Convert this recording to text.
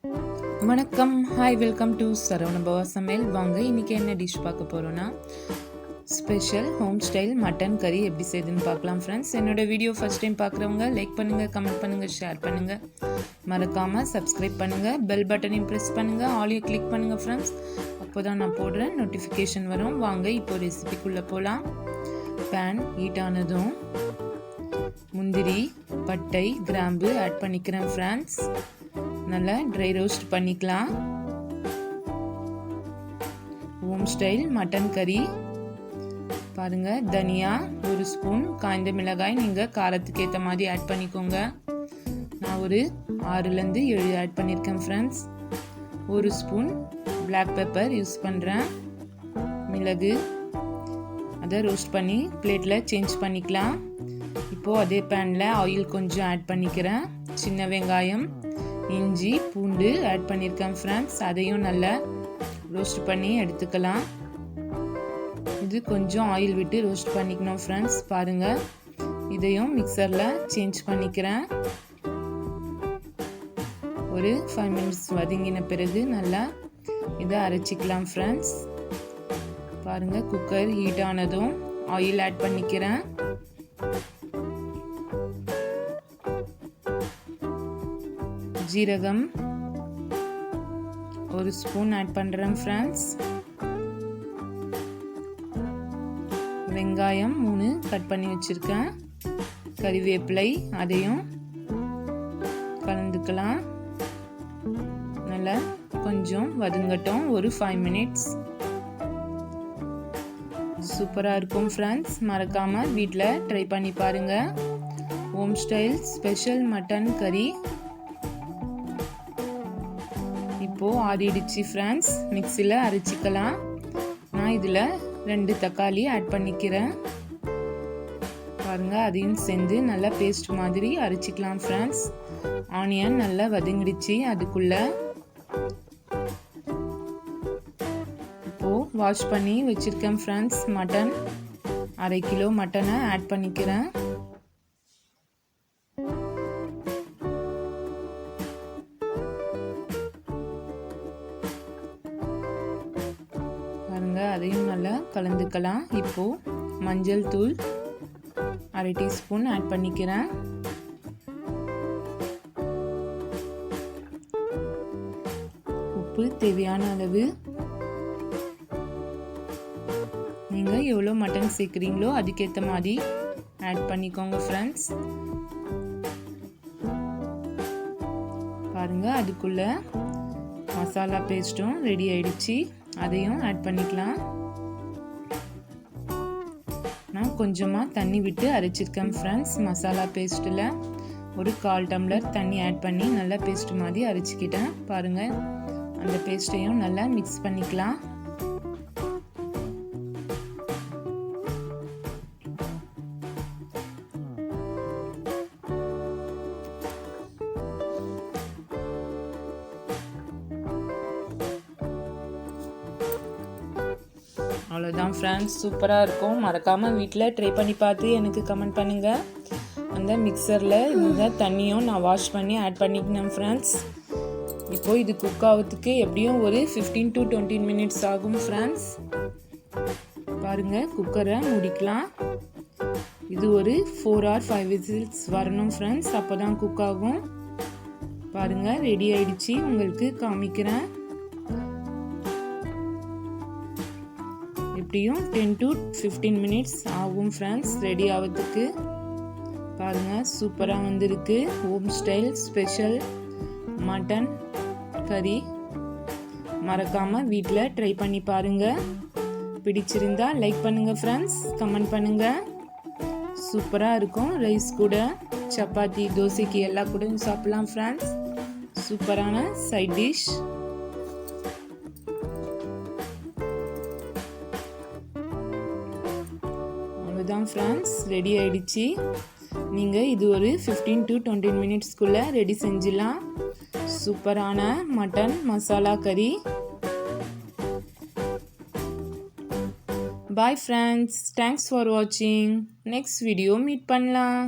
வணக்கம், hi, welcome to Saravana பவா சமையல். வாங்க இன்றைக்கி என்ன டிஷ் பார்க்க போகிறோன்னா ஸ்பெஷல் ஹோம் ஸ்டைல் மட்டன் கறி எப்படி செய்யுதுன்னு பார்க்கலாம் ஃப்ரெண்ட்ஸ். என்னோட வீடியோ ஃபஸ்ட் டைம் பார்க்குறவங்க லைக் பண்ணுங்கள், கமெண்ட் பண்ணுங்கள், ஷேர் பண்ணுங்கள், மறக்காமல் சப்ஸ்கிரைப் பண்ணுங்கள், பெல் பட்டனையும் ப்ரெஸ் பண்ணுங்கள், ஆலியை கிளிக் பண்ணுங்கள் ஃப்ரெண்ட்ஸ். அப்போ தான் நான் போடுற நோட்டிஃபிகேஷன் வரும். வாங்க இப்போ ரெசிபிக்குள்ளே போகலாம். பேன் ஹீட் ஆனதும் முந்திரி, பட்டை, கிராம்பு ஆட் பண்ணிக்கிறேன் ஃப்ரெண்ட்ஸ். நல்லா ட்ரை ரோஸ்ட் பண்ணிக்கலாம். ஹோம் ஸ்டைல் மட்டன் கறி பாருங்க. தனியா 1 ஸ்பூன், காய்ந்த மிளகாய் நீங்கள் காரத்துக்கு ஏற்ற மாதிரி ஆட் பண்ணிக்கோங்க. நான் ஒரு 6லேருந்து 7 ஆட் பண்ணியிருக்கேன் friends. 1 spoon black pepper use பண்ணுறேன். மிளகு அதை ரோஸ்ட் பண்ணி பிளேட்டில் சேஞ்ச் பண்ணிக்கலாம். இப்போது அதே பேனில் ஆயில் கொஞ்சம் ஆட் பண்ணிக்கிறேன். சின்ன வெங்காயம், இஞ்சி, பூண்டு ஆட் பண்ணியிருக்கேன் ஃப்ரெண்ட்ஸ். அதையும் நல்லா ரோஸ்ட் பண்ணி எடுத்துக்கலாம். இது கொஞ்சம் ஆயில் விட்டு ரோஸ்ட் பண்ணிக்கணும் ஃப்ரெண்ட்ஸ். பாருங்கள், இதையும் மிக்சரில் சேஞ்ச் பண்ணிக்கிறேன். ஒரு 5 மினிட்ஸ் வதங்கின பிறகு நல்லா இதை அரைச்சிக்கலாம் ஃப்ரெண்ட்ஸ். பாருங்கள், குக்கர் ஹீட் ஆனதும் ஆயில் ஆட் பண்ணிக்கிறேன். ஜீரகம் 1 ஸ்பூன் ஆட் பண்ணுறேன் ஃப்ரெண்ட்ஸ். வெங்காயம் 3 கட் பண்ணி வச்சுருக்கேன். கறிவேப்பிலை அதையும் கலந்துக்கலாம். நல்லா கொஞ்சம் வதங்கட்டும், ஒரு 5 மினிட்ஸ். சூப்பராக இருக்கும் ஃப்ரெண்ட்ஸ். மறக்காமல் வீட்டில் ட்ரை பண்ணி பாருங்கள். ஹோம் ஸ்டைல் ஸ்பெஷல் மட்டன் கறி இப்போது ஆறிடுச்சு ஃப்ரெண்ட்ஸ். மிக்சியில் அரைச்சிக்கலாம். நான் இதில் 2 தக்காளி ஆட் பண்ணிக்கிறேன். பாருங்கள், அதையும் சேர்ந்து நல்லா பேஸ்ட் மாதிரி அரைச்சிக்கலாம் ஃப்ரெண்ட்ஸ். ஆனியன் நல்லா வதங்கிடுச்சு. அதுக்குள்ளே இப்போது வாஷ் பண்ணி வச்சுருக்கேன் ஃப்ரெண்ட்ஸ். மட்டன் 1/2 கிலோ மட்டனை ஆட் பண்ணிக்கிறேன். அதையும் நல்லா கலந்துக்கலாம். இப்போது மஞ்சள் தூள் 1/2 டீஸ்பூன் ஆட் பண்ணிக்கிறேன். உப்பு தேவையான அளவு. நீங்கள் எவ்வளோ மட்டன் சேர்க்குறீங்களோ அதுக்கேற்ற மாதிரி ஆட் பண்ணிக்கோங்க ஃப்ரெண்ட்ஸ். பாருங்கள், அதுக்குள்ளே மசாலா பேஸ்ட்டும் ரெடி ஆயிடுச்சு. அதையும் ஆட் பண்ணிக்கலாம். நான் கொஞ்சமாக தண்ணி விட்டு அரைச்சிருக்கேன் ஃப்ரெண்ட்ஸ். மசாலா பேஸ்ட்டில் ஒரு 1/4 டம்ளர் தண்ணி ஆட் பண்ணி நல்லா பேஸ்ட் மாதிரி அரைச்சிக்கிட்டேன். பாருங்கள், அந்த பேஸ்ட்டையும் நல்லா மிக்ஸ் பண்ணிக்கலாம். அவ்வளோதான் ஃப்ரெண்ட்ஸ், சூப்பராக இருக்கும். மறக்காமல் வீட்டில் ட்ரை பண்ணி பார்த்து எனக்கு கமெண்ட் பண்ணுங்கள். அந்த மிக்சரில் இந்த தண்ணியும் நான் வாஷ் பண்ணி ஆட் பண்ணிக்கினேன் ஃப்ரெண்ட்ஸ். இப்போது இது குக் ஆகிறதுக்கு எப்படியும் ஒரு 15 to 20 மினிட்ஸ் ஆகும் ஃப்ரெண்ட்ஸ். பாருங்கள், குக்கரை முடிக்கலாம். இது ஒரு 4 or 5 விசில்ஸ் வரணும் ஃப்ரெண்ட்ஸ். அப்போ தான் குக் ஆகும். பாருங்கள், ரெடி ஆயிடுச்சு. உங்களுக்கு காமிக்கிறேன். எப்படியும் 10 to 15 மினிட்ஸ் ஆகும் ஃப்ரெண்ட்ஸ் ரெடி ஆகிறதுக்கு. பாருங்கள், சூப்பராக வந்திருக்கு. ஹோம் ஸ்டைல் ஸ்பெஷல் மட்டன் கறி. மறக்காமல் வீட்டில் ட்ரை பண்ணி பாருங்கள். பிடிச்சிருந்தா லைக் பண்ணுங்கள் ஃப்ரெண்ட்ஸ், கமெண்ட் பண்ணுங்கள். சூப்பராக இருக்கும். ரைஸ் கூட, சப்பாத்தி, தோசைக்கு எல்லா கூடயும் சாப்பிட்லாம் ஃப்ரெண்ட்ஸ். சூப்பரான சைட் டிஷ். தான் ஃப்ரெண்ட்ஸ் ரெடி ஆயிடுச்சு. நீங்கள் இது ஒரு 15 to 20 மினிட்ஸ்க்குள்ளே ரெடி செஞ்சிடலாம். சூப்பரான மட்டன் மசாலா கறி. பாய் ஃப்ரெண்ட்ஸ், தேங்க்ஸ் ஃபார் வாட்சிங். நெக்ஸ்ட் வீடியோ மீட் பண்ணலாம்.